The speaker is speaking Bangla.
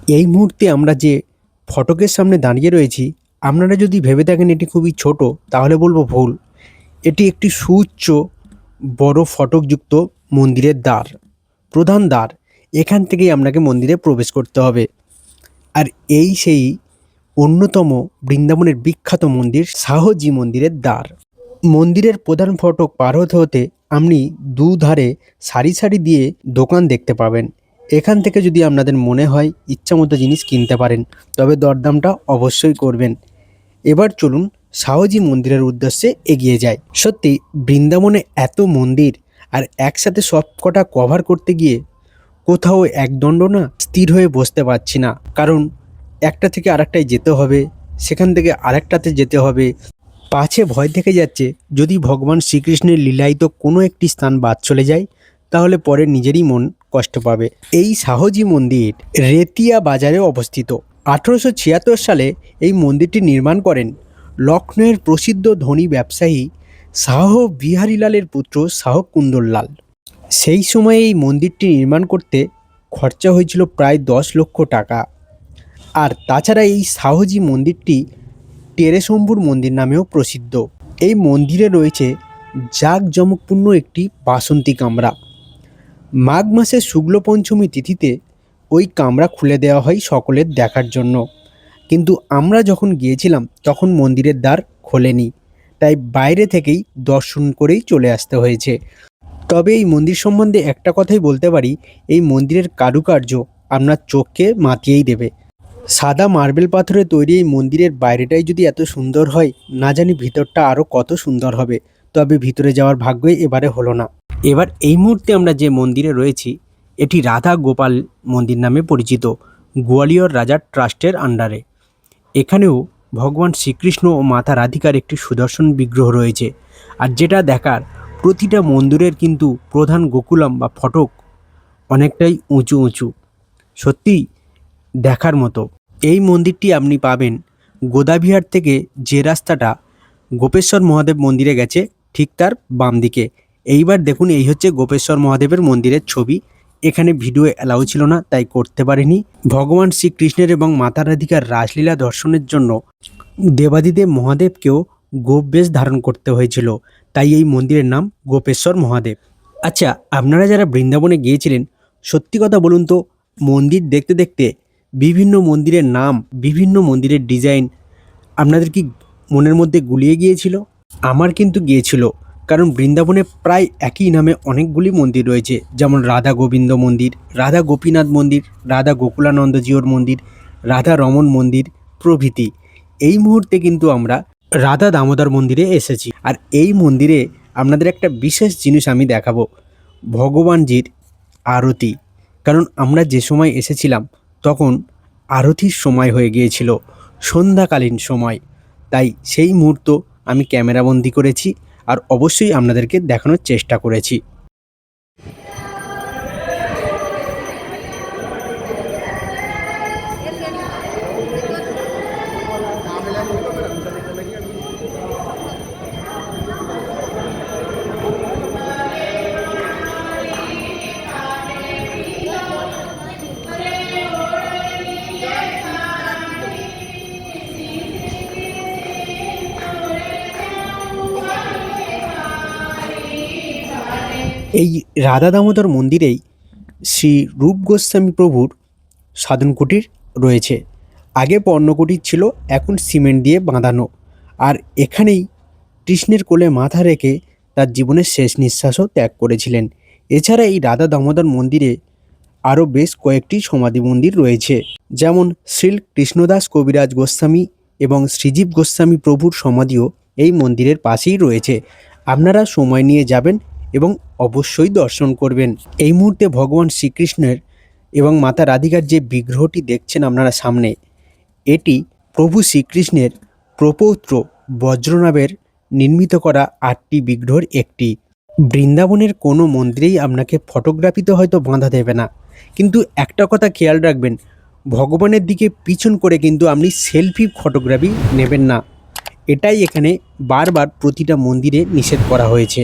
এই মুহূর্তে আমরা যে ফটকের সামনে দাঁড়িয়ে রয়েছি, আপনারা যদি ভেবে থাকেন এটি খুবই ছোট, তাহলে বলবো ভুল। এটি একটি সুউচ্চ বড় ফটকযুক্ত মন্দিরের দ্বার, প্রধান দ্বার। এখান থেকেই আপনাকে মন্দিরে প্রবেশ করতে হবে। আর এই সেই অন্যতম বৃন্দাবনের বিখ্যাত মন্দির শাহজি মন্দিরের দ্বার। মন্দিরের প্রধান ফটক পার হতে হতে আপনি দুধারে সারি সারি দিয়ে দোকান দেখতে পাবেন। এখান থেকে যদি আপনাদের মনে হয় ইচ্ছামতো জিনিস কিনতে পারেন, তবে দরদামটা অবশ্যই করবেন। এবার চলুন শাহজি মন্দিরের উদ্দেশ্যে এগিয়ে যায়। সত্যি বৃন্দাবনে এত মন্দির, আর একসাথে সব কটা কভার করতে গিয়ে কোথাও একদণ্ড না স্থির হয়ে বসতে পারছি না। কারণ একটা থেকে আরেকটায় যেতে হবে, সেখান থেকে আরেকটাতে যেতে হবে। পাছে ভয় থেকে যাচ্ছে যদি ভগবান শ্রীকৃষ্ণের লীলায়িত কোনো একটি স্থান বাদ চলে যায়, তাহলে পরে নিজেরই মন কষ্ট পাবে। এই শাহজি মন্দির রেতিয়া বাজারে অবস্থিত। 1876 সালে এই মন্দিরটি নির্মাণ করেন লখনৌয়ের প্রসিদ্ধ ধনী ব্যবসায়ী শাহ বিহারীলালের পুত্র শাহ কুন্দরলাল। সেই সময়ে এই মন্দিরটি নির্মাণ করতে খরচা হয়েছিল প্রায় 10 লক্ষ টাকা। আর তাছাড়া এই শাহজি মন্দিরটি টেরেশম্ভুর মন্দির নামেও প্রসিদ্ধ। এই মন্দিরে রয়েছে জাঁকজমকপূর্ণ একটি বাসন্তী কামরা। মাঘ মাসের শুক্ল পঞ্চমী তিথিতে ওই কামরা খুলে দেওয়া হয় সকলের দেখার জন্য। কিন্তু আমরা যখন গিয়েছিলাম তখন মন্দিরের দ্বার খোলেনি, তাই বাইরে থেকেই দর্শন করেই চলে আসতে হয়েছে। তবে এই মন্দির সম্বন্ধে একটা কথাই বলতে পারি, এই মন্দিরের কারুকার্য আপনার চোখকে মাতিয়েই দেবে। সাদা মার্বেল পাথরে তৈরি এই মন্দিরের বাইরেটাই যদি এত সুন্দর হয়, না জানি ভিতরটা আরও কত সুন্দর হবে। তবে ভিতরে যাওয়ার ভাগ্যই এবারে হলো না। এবার এই মুহূর্তে আমরা যে মন্দিরে রয়েছি, এটি রাধা গোপাল মন্দির নামে পরিচিত, গোয়ালিয়র রাজার ট্রাস্টের আন্ডারে। এখানেও ভগবান শ্রীকৃষ্ণ ও মাতা রাধিকার একটি সুদর্শন বিগ্রহ রয়েছে। আর যেটা দেখার, প্রতিটা মন্দিরের কিন্তু প্রধান গোকুলম বা ফটক অনেকটাই উঁচু উঁচু, সত্যি দেখার মতো। এই মন্দিরটি আপনি পাবেন গোদাবিহার থেকে যে রাস্তাটা গোপেশ্বর মহাদেব মন্দিরে গেছে, ঠিক তার বাম দিকে। এইবার দেখুন, এই হচ্ছে গোপেশ্বর মহাদেবের মন্দিরের ছবি। এখানে ভিডিও অ্যালাউ ছিল না, তাই করতে পারিনি। ভগবান শ্রীকৃষ্ণের এবং মাতা রাধিকার রাসলীলা দর্শনের জন্য দেবাদিদেব মহাদেবকেও গোপ বেশ ধারণ করতে হয়েছিল, তাই এই মন্দিরের নাম গোপেশ্বর মহাদেব। আচ্ছা, আপনারা যারা বৃন্দাবনে গিয়েছিলেন, সত্যি কথা বলুন তো, মন্দির দেখতে দেখতে বিভিন্ন মন্দিরের নাম, বিভিন্ন মন্দিরের ডিজাইন আপনাদের কি মনের মধ্যে গুলিয়ে গিয়েছিল? আমার কিন্তু গিয়েছিল, কারণ বৃন্দাবনে প্রায় একই নামে অনেকগুলি মন্দির রয়েছে, যেমন রাধা গোবিন্দ মন্দির, রাধা গোপীনাথ মন্দির, রাধা গোকুলানন্দজিওর মন্দির, রাধা রমন মন্দির প্রভৃতি। এই মুহূর্তে কিন্তু আমরা রাধা দামোদর মন্দিরে এসেছি। আর এই মন্দিরে আপনাদের একটা বিশেষ জিনিস আমি দেখাবো, ভগবানজির আরতি। কারণ আমরা যে সময় এসেছিলাম তখন আরতির সময় হয়ে গিয়েছিল, সন্ধ্যাকালীন সময়। তাই সেই মুহূর্ত আমি ক্যামেরাবন্দি করেছি, আর অবশ্যই আপনাদেরকে দেখানোর চেষ্টা করেছি। এই রাধা দামোদর মন্দিরেই শ্রী রূপ গোস্বামী প্রভুর সাধন কুটির রয়েছে। আগে পর্ণকুটির ছিল, এখন সিমেন্ট দিয়ে বাঁধানো। আর এখানেই কৃষ্ণের কোলে মাথা রেখে তার জীবনের শেষ নিঃশ্বাসও ত্যাগ করেছিলেন। এছাড়া এই রাধা দামোদর মন্দিরে আরও বেশ কয়েকটি সমাধি মন্দির রয়েছে, যেমন শ্রী কৃষ্ণদাস কবিরাজ গোস্বামী এবং শ্রীজীব গোস্বামী প্রভুর সমাধিও এই মন্দিরের পাশেই রয়েছে। আপনারা সময় নিয়ে যাবেন এবং অবশ্যই দর্শন করবেন। এই মুহূর্তে ভগবান শ্রীকৃষ্ণের এবং মাতা রাধিকার যে বিগ্রহটি দেখছেন আপনারা সামনে, এটি প্রভু শ্রীকৃষ্ণের প্রপৌত্র বজ্রনাভের নির্মিত করা 8টি বিগ্রহের একটি। বৃন্দাবনের কোনো মন্দিরেই আপনাকে ফটোগ্রাফিতে হয়তো বাধা দেবে না, কিন্তু একটা কথা খেয়াল রাখবেন, ভগবানের দিকে পিছন করে কিন্তু আপনি সেলফি ফটোগ্রাফি নেবেন না। এটাই এখানে বারবার প্রতিটা মন্দিরে নিষেধ করা হয়েছে।